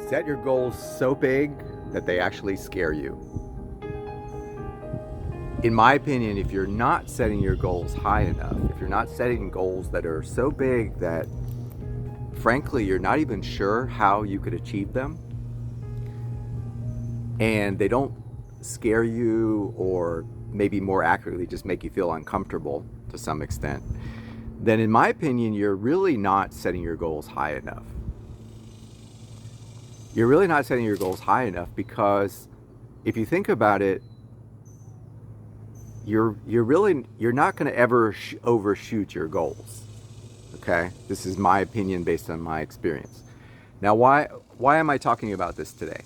Set your goals so big that they actually scare you. In my opinion, if you're not setting your goals high enough, if you're not setting goals that are so big that, frankly, you're not even sure how you could achieve them, and they don't scare you, or maybe more accurately just make you feel uncomfortable to some extent, then in my opinion, you're really not setting your goals high enough. You're really not setting your goals high enough because if you think about it, you're not going to ever overshoot your goals. Okay? This is my opinion based on my experience. Now, why am I talking about this today?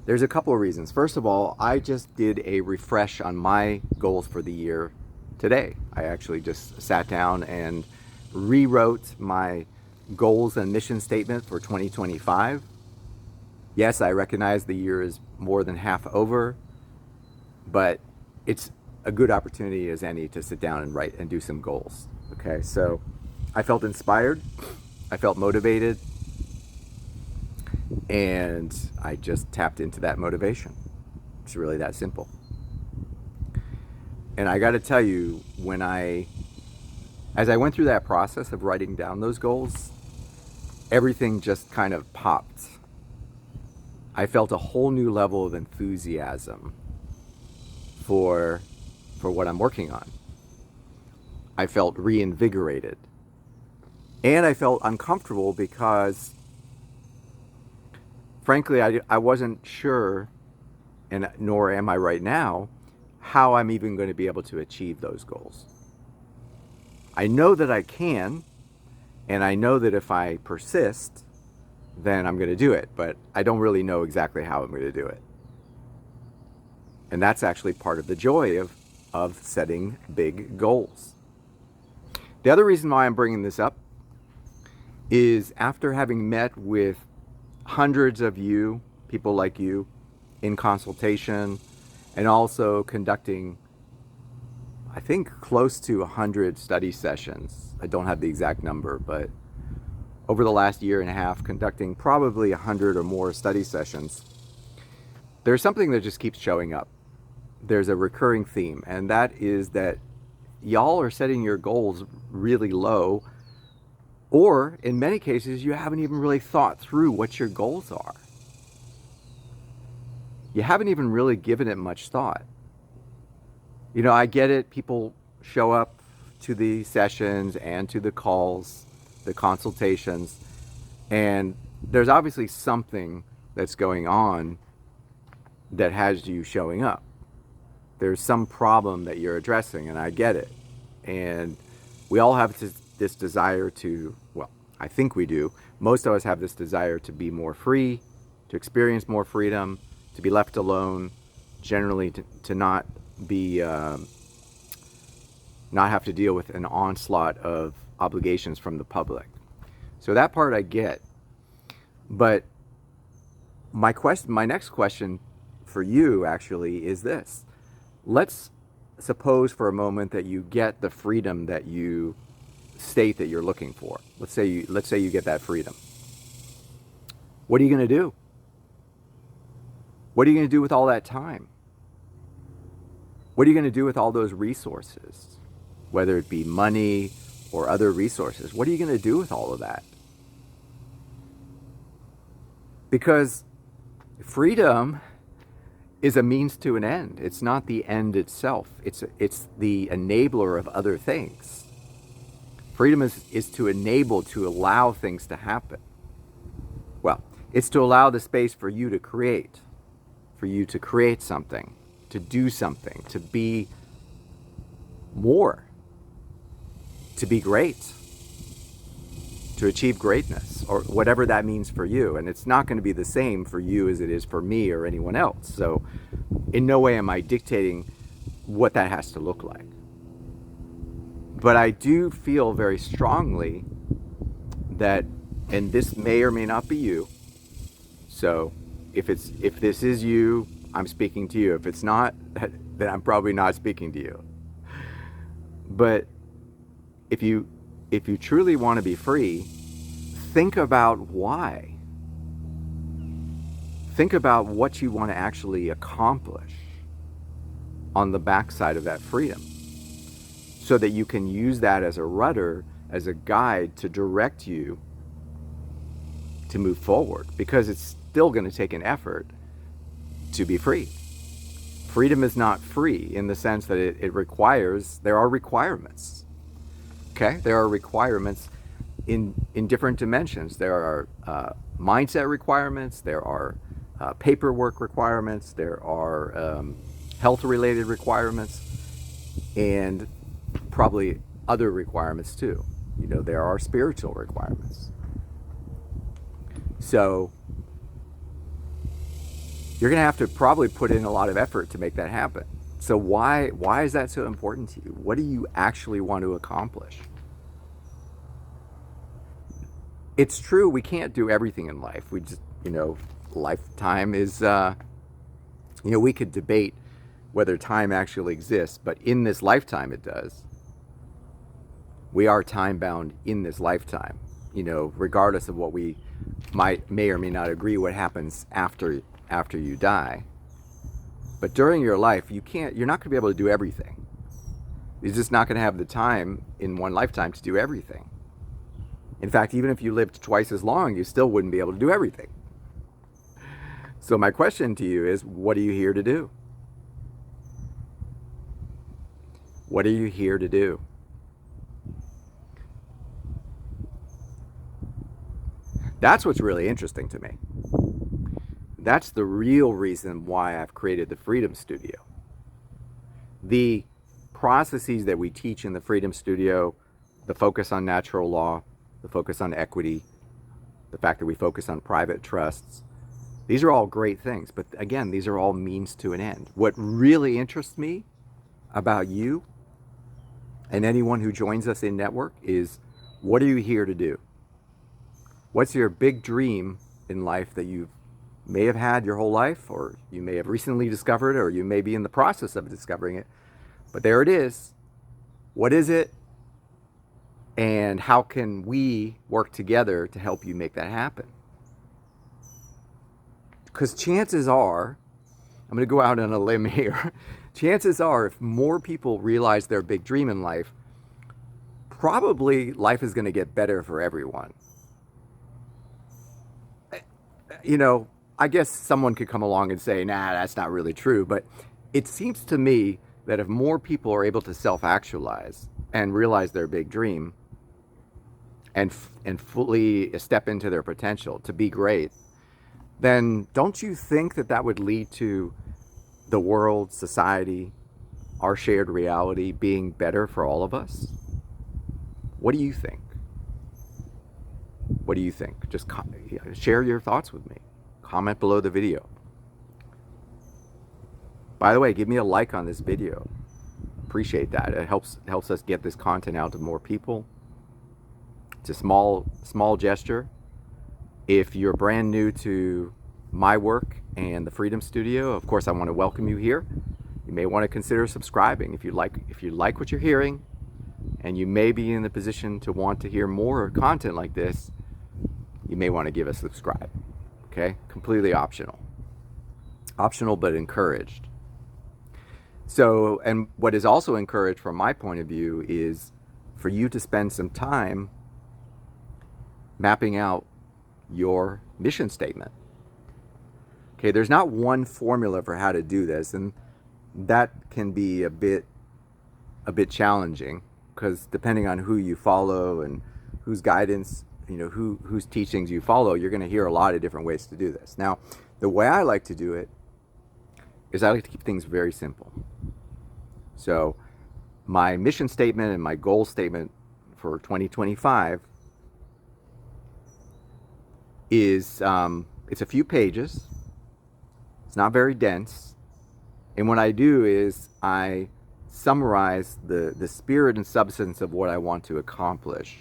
There's a couple of reasons. First of all, I just did a refresh on my goals for the year today. I actually just sat down and rewrote my goals and mission statement for 2025. Yes, I recognize the year is more than half over, but it's a good opportunity as any to sit down and write and do some goals. Okay, so I felt inspired, I felt motivated, and I just tapped into that motivation. It's really that simple. And I got to tell you, as I went through that process of writing down those goals, everything just kind of popped. I felt a whole new level of enthusiasm for what I'm working on. I felt reinvigorated. And I felt uncomfortable because, frankly, I wasn't sure, and nor am I right now, how I'm even going to be able to achieve those goals. I know that I can, and I know that if I persist, then I'm going to do it, but I don't really know exactly how I'm going to do it. And that's actually part of the joy of setting big goals. The other reason why I'm bringing this up is after having met with hundreds of you, people like you, in consultation, and also conducting, I think, close to 100 study sessions. I don't have the exact number, but over the last year and a half, conducting probably 100 or more study sessions, there's something that just keeps showing up. There's a recurring theme, and that is that y'all are setting your goals really low, or in many cases, you haven't even really thought through what your goals are. You haven't even really given it much thought. You know, I get it. People show up to the sessions and to the calls, the consultations, and there's obviously something that's going on that has you showing up. There's some problem that you're addressing, and I get it. And we all have this desire to, well, I think we do. Most of us have this desire to be more free, to experience more freedom, to be left alone, generally to not be, not have to deal with an onslaught of obligations from the public. So that part I get. But my next question for you actually is this. Let's suppose for a moment that you get the freedom that you state that you're looking for. Let's say you get that freedom. What are you going to do? What are you going to do with all that time? What are you going to do with all those resources? Whether it be money or other resources. What are you going to do with all of that? Because freedom is a means to an end. It's not the end itself. It's the enabler of other things. Freedom is to enable, to allow things to happen. Well, it's to allow the space for you to create something, to do something, to be more, to be great, to achieve greatness, or whatever that means for you. And it's not going to be the same for you as it is for me or anyone else. So in no way am I dictating what that has to look like. But I do feel very strongly that, and this may or may not be you, so if this is you, I'm speaking to you. If it's not, then I'm probably not speaking to you. But if you truly want to be free, think about why. Think about what you want to actually accomplish on the backside of that freedom, so that you can use that as a rudder, as a guide to direct you to move forward, because it's still going to take an effort to be free. Freedom is not free in the sense that there are requirements. Okay? There are requirements in different dimensions. There are mindset requirements, there are paperwork requirements, there are health-related requirements, and probably other requirements too. There are spiritual requirements. So you're going to have to probably put in a lot of effort to make that happen. So why is that so important to you? What do you actually want to accomplish? It's true, we can't do everything in life. We just, lifetime is, we could debate whether time actually exists, but in this lifetime it does. We are time bound in this lifetime, regardless of what we may or may not agree what happens after you die. But during your life, you're not going to be able to do everything. You're just not going to have the time in one lifetime to do everything. In fact, even if you lived twice as long, you still wouldn't be able to do everything. So my question to you is, what are you here to do? What are you here to do? That's what's really interesting to me. That's the real reason why I've created the Freedom Studio. The processes that we teach in the Freedom Studio, the focus on natural law, the focus on equity, the fact that we focus on private trusts, these are all great things. But again, these are all means to an end. What really interests me about you and anyone who joins us in network is, what are you here to do? What's your big dream in life that you may have had your whole life, or you may have recently discovered, or you may be in the process of discovering it? But there it is. What is it? And how can we work together to help you make that happen? Because chances are, I'm going to go out on a limb here, chances are if more people realize their big dream in life, probably life is going to get better for everyone. I guess someone could come along and say, nah, that's not really true. But it seems to me that if more people are able to self-actualize and realize their big dream and fully step into their potential to be great, then don't you think that would lead to the world, society, our shared reality being better for all of us? What do you think? What do you think? Just share your thoughts with me. Comment below the video. By the way, give me a like on this video. Appreciate that. It helps us get this content out to more people. It's a small gesture. If you're brand new to my work and the Freedom Studio, of course I want to welcome you here. You may want to consider subscribing if you like what you're hearing, and you may be in the position to want to hear more content like this. You may want to give a subscribe. Okay? Completely optional. Optional but encouraged. So, and what is also encouraged from my point of view is for you to spend some time mapping out your mission statement. Okay, there's not one formula for how to do this, and that can be a bit challenging, because depending on who you follow and whose guidance, whose teachings you follow, you're going to hear a lot of different ways to do this. Now, the way I like to do it is I like to keep things very simple. So my mission statement and my goal statement for 2025 is it's a few pages. It's not very dense. And what I do is I summarize the spirit and substance of what I want to accomplish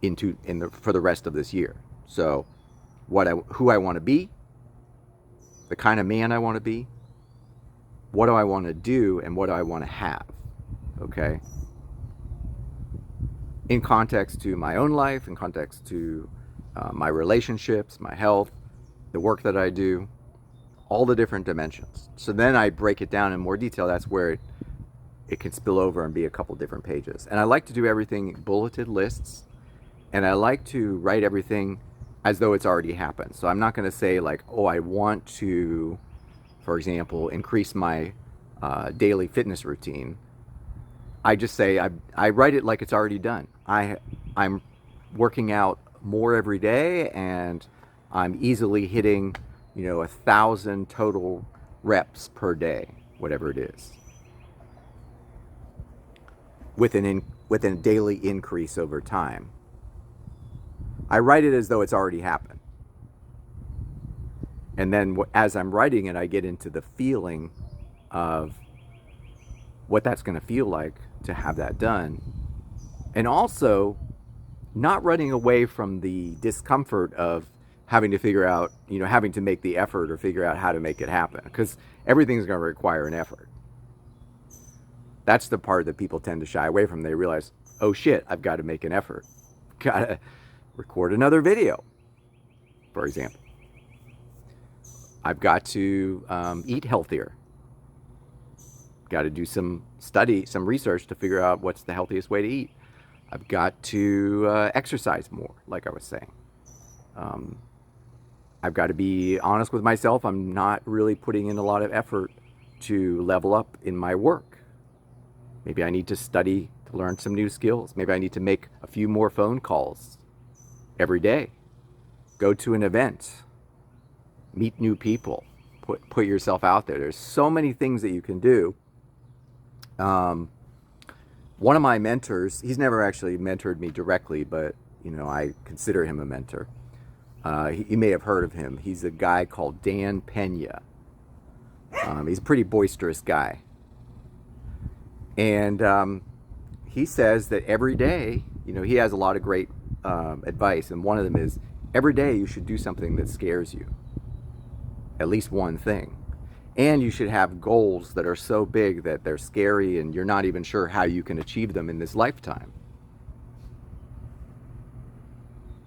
for the rest of this year. So who I want to be, the kind of man I want to be, what do I want to do, and what do I want to have. Okay? in context to my own life, in context to my relationships, my health, the work that I do, all the different dimensions. So then I break it down in more detail. That's where it can spill over and be a couple different pages. And I like to do everything bulleted lists, and I like to write everything as though it's already happened. So I'm not going to say like, oh, I want to, for example, increase my daily fitness routine. I just say I write it like it's already done. I'm working out more every day, and I'm easily hitting 1,000 total reps per day, whatever it is, with a daily increase over time. I write it as though it's already happened. And then as I'm writing it, I get into the feeling of what that's going to feel like to have that done. And also not running away from the discomfort of having to figure out, having to make the effort or figure out how to make it happen, because everything's going to require an effort. That's the part that people tend to shy away from. They realize, oh shit, I've got to make an effort. Got to record another video, for example. I've got to eat healthier. Got to do some study, some research to figure out what's the healthiest way to eat. I've got to exercise more, like I was saying. I've got to be honest with myself. I'm not really putting in a lot of effort to level up in my work. Maybe I need to study to learn some new skills. Maybe I need to make a few more phone calls every day. Go to an event. Meet new people. Put yourself out there. There's so many things that you can do. One of my mentors, he's never actually mentored me directly, but I consider him a mentor. You may have heard of him. He's a guy called Dan Pena. He's a pretty boisterous guy. And he says that every day, he has a lot of great advice. And one of them is, every day you should do something that scares you. At least one thing. And you should have goals that are so big that they're scary and you're not even sure how you can achieve them in this lifetime.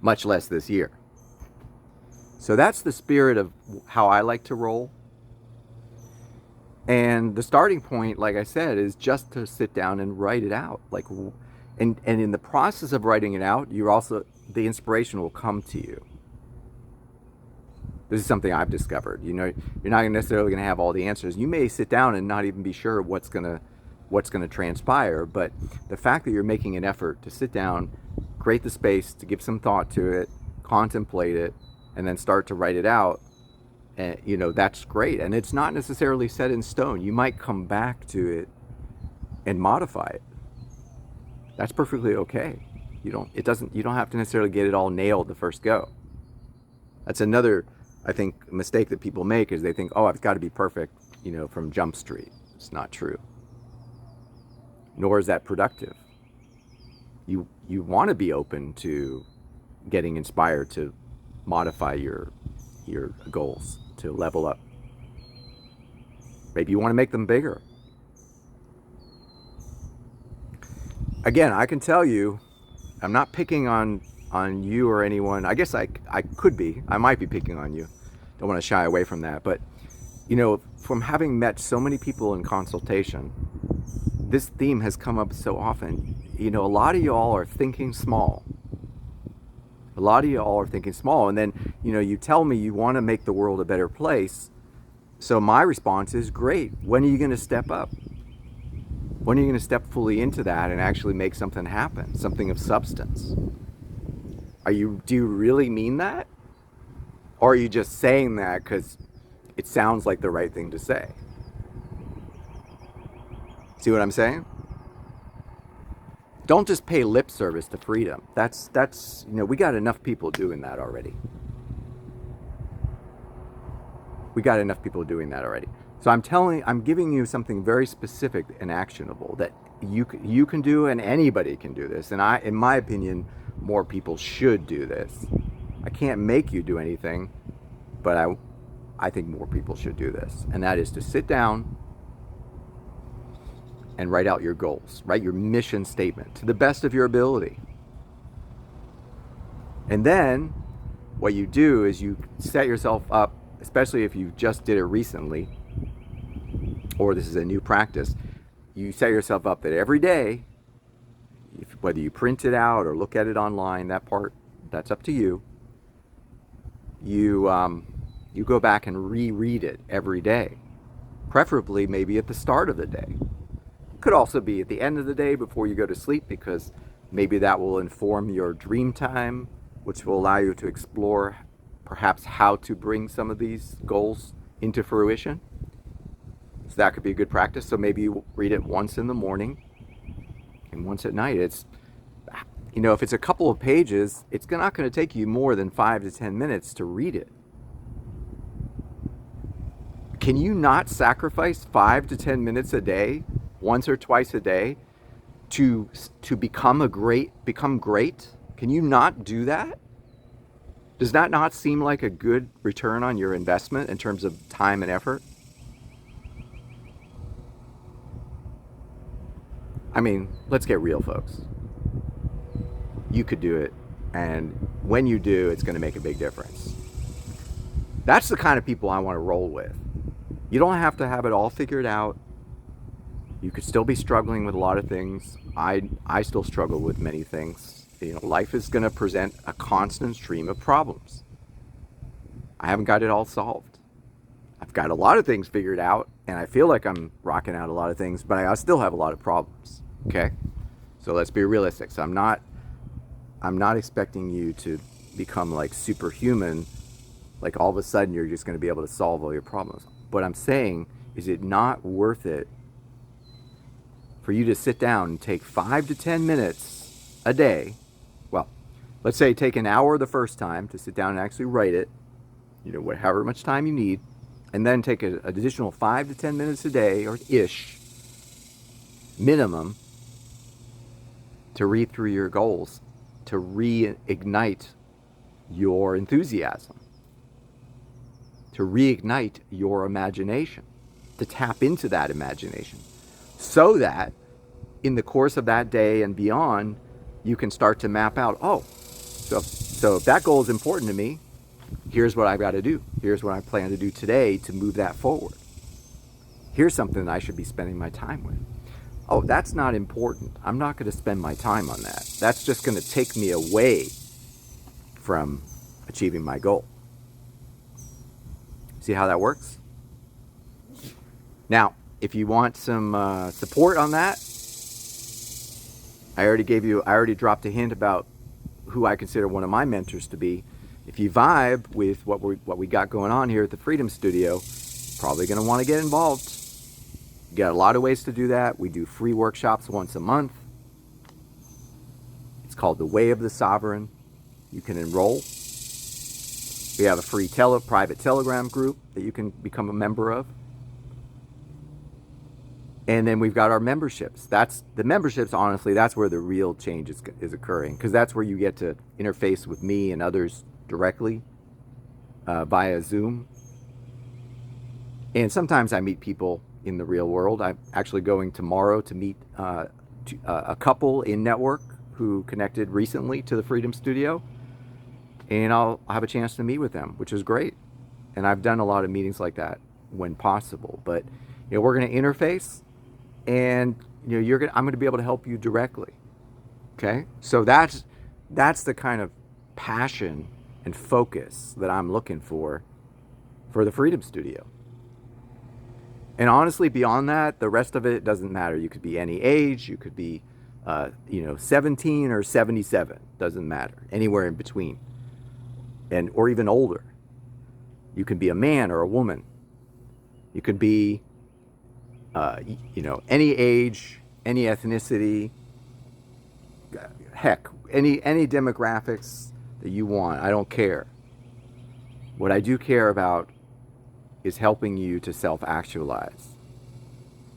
Much less this year. So that's the spirit of how I like to roll. And the starting point, like I said, is just to sit down and write it out. And in the process of writing it out, the inspiration will come to you. This is something I've discovered. You're not necessarily going to have all the answers. You may sit down and not even be sure what's going to transpire, but the fact that you're making an effort to sit down, create the space to give some thought to it, contemplate it, and then start to write it out, that's great. And it's not necessarily set in stone. You might come back to it and modify it. That's perfectly okay. You don't have to necessarily get it all nailed the first go. That's another, I think, mistake that people make, is they think, oh, I've got to be perfect, from Jump Street. It's not true. Nor is that productive. You want to be open to getting inspired to modify your goals, to level up. Maybe you want to make them bigger. Again, I can tell you, I'm not picking on you or anyone. I guess I could be. I might be picking on you. Don't want to shy away from that. But, from having met so many people in consultation, this theme has come up so often. A lot of y'all are thinking small. And then, you tell me you want to make the world a better place. So my response is, great. When are you going to step up? When are you going to step fully into that and actually make something happen? Something of substance? Do you really mean that? Or are you just saying that because it sounds like the right thing to say? See what I'm saying? Don't just pay lip service to freedom. That's we got enough people doing that already. So I'm giving you something very specific and actionable that you can do, and anybody can do this. And in my opinion, more people should do this. I can't make you do anything, but I think more people should do this. And that is to sit down and write out your goals. Write your mission statement to the best of your ability. And then what you do is you set yourself up, especially if you just did it recently, or this is a new practice, you set yourself up that every day, whether you print it out or look at it online, that part, that's up to you. You go back and reread it every day, preferably maybe at the start of the day. Could also be at the end of the day before you go to sleep, because maybe that will inform your dream time, which will allow you to explore perhaps how to bring some of these goals into fruition. So that could be a good practice. So maybe you read it once in the morning and once at night. It's, if it's a couple of pages, it's not going to take you more than 5 to 10 minutes to read it. Can you not sacrifice 5 to 10 minutes a day, once or twice a day, to become great? Can you not do that? Does that not seem like a good return on your investment in terms of time and effort? I mean, let's get real, folks. You could do it, and when you do, it's going to make a big difference. That's the kind of people I want to roll with. You don't have to have it all figured out. You could still be struggling with a lot of things. I still struggle with many things. Life is going to present a constant stream of problems. I haven't got it all solved. I've got a lot of things figured out, and I feel like I'm rocking out a lot of things, but I still have a lot of problems. Okay? So let's be realistic. So I'm not expecting you to become like superhuman, like all of a sudden you're just going to be able to solve all your problems. What I'm saying is, it not worth it for you to sit down and take 5 to 10 minutes a day? Well, let's say take an hour the first time to sit down and actually write it, however much time you need, and then take an additional 5 to 10 minutes a day, or ish, minimum, to read through your goals, to reignite your enthusiasm, to reignite your imagination, to tap into that imagination, so that in the course of that day and beyond, you can start to map out, so if that goal is important to me, here's what I've got to do. Here's what I plan to do today to move that forward. Here's something that I should be spending my time with. Oh, that's not important. I'm not going to spend my time on that. That's just going to take me away from achieving my goal. See how that works? Now, if you want some support on that, I already dropped a hint about who I consider one of my mentors to be. If you vibe with what we got going on here at the Freedom Studio, probably going to want to get involved. You got a lot of ways to do that. We do free workshops once a month. It's called The Way of the Sovereign. You can enroll. We have a free private Telegram group that you can become a member of. And then we've got our memberships. Honestly, that's where the real change is occurring, because that's where you get to interface with me and others directly via Zoom. And sometimes I meet people in the real world. I'm actually going tomorrow to meet a couple in network who connected recently to the Freedom Studio, and I'll have a chance to meet with them, which is great. And I've done a lot of meetings like that when possible. But we're going to interface, and I'm going to be able to help you directly. Okay, so that's the kind of passion and focus that I'm looking for the Freedom Studio. And honestly, beyond that, the rest of it doesn't matter. You could be any age. You could be, 17 or 77. Doesn't matter. Anywhere in between, or even older. You can be a man or a woman. You could be, any age, any ethnicity. Heck, any demographics that you want. I don't care. What I do care about is helping you to self-actualize.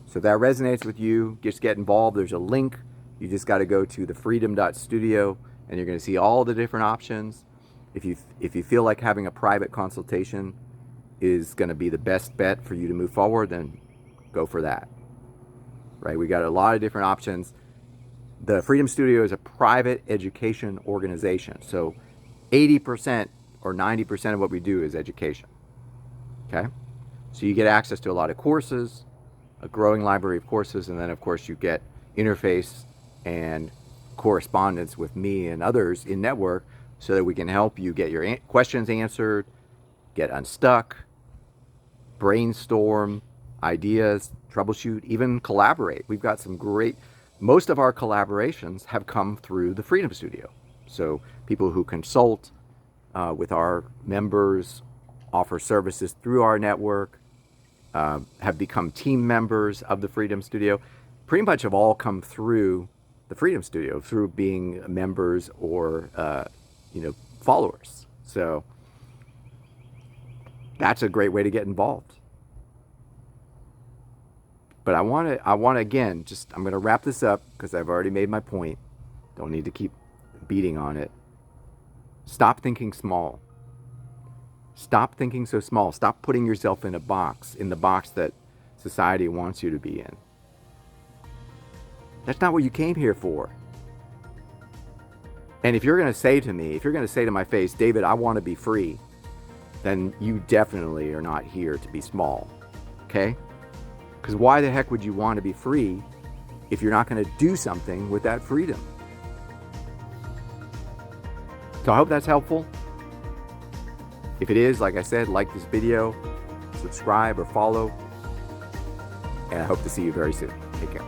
So if that resonates with you, just get involved. There's a link. You just got to go to thefreedom.studio, and you're going to see all the different options. If you feel like having a private consultation is going to be the best bet for you to move forward, then go for that. Right? We got a lot of different options. The Freedom Studio is a private education organization. So 80% or 90% of what we do is education. Okay? So you get access to a lot of courses, a growing library of courses, and then of course you get interface and correspondence with me and others in network so that we can help you get your questions answered, get unstuck, brainstorm ideas, troubleshoot, even collaborate. We've got some great, most of our collaborations have come through the Freedom Studio. So people who consult with our members, offer services through our network, have become team members of the Freedom Studio, pretty much have all come through the Freedom Studio, through being members or followers. So that's a great way to get involved. But I want to again, I'm going to wrap this up because I've already made my point. Don't need to keep beating on it. Stop thinking small. Stop thinking so small. Stop putting yourself in a box, in the box that society wants you to be in. That's not what you came here for. And if you're going to say to me, if you're going to say to my face, David, I want to be free, then you definitely are not here to be small. Okay? Because why the heck would you want to be free if you're not going to do something with that freedom? So I hope that's helpful. If it is, like I said, like this video, subscribe or follow, and I hope to see you very soon. Take care.